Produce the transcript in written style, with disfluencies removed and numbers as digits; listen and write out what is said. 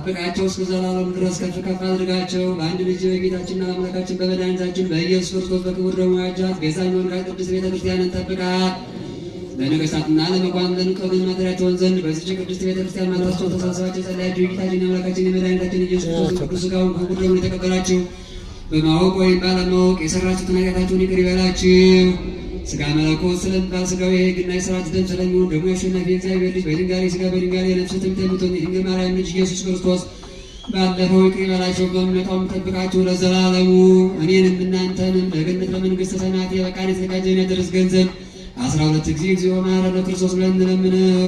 ጠብቃቸው እስከ ዘላለም ድረስ ከፍ ከፍ አድርጋቸው። በአንድ ልጅ በጌታችንና በአምላካችን በመድኃኒታችን በኢየሱስ ክርስቶስ በክቡር ደሙ ያጃት ቤዛኛውን ቅድስት ቤተ ክርስቲያንን ጠብቃት። ለነገሥታትና ለመኳንንት ቀብን ማደሪያቸውን ዘንድ በዚች ቅድስት ቤተ ክርስቲያን ማታቸው ተሰብስባችሁ የጸለያችሁ የጌታችን የአምላካችን የመድኃኒታችን ኢየሱስ ክርስቶስ ቅዱስ ሥጋውን ክቡር ደሙን የተቀበላችሁ በማወቅ ወይም ባለማወቅ የሰራችሁትን ኃጢአታችሁን ይቅር ይበላችሁ። ሥጋ መለኮት ስለሚባል ሥጋዊ የሕግና የሥርዓት ደም ስለሚሆን ደግሞ የአሸናፊ የእግዚአብሔር ልጅ በድንጋሌ ሥጋ በድንጋሌ ነፍስ ትምት የምትሆን የድንግል ማርያም ልጅ ኢየሱስ ክርስቶስ ባለፈው ይቅር ይበላቸው፣ በሚመጣውም ጠብቃችሁ ለዘላለሙ። እኔንም እናንተንም ለገነት ለመንግሥተ ሰማያት የበቃን የተዘጋጀን ያደርስ ገንዘብ 12 ጊዜ እግዚኦ መሐረነ ክርስቶስ ብለን እንለምነው።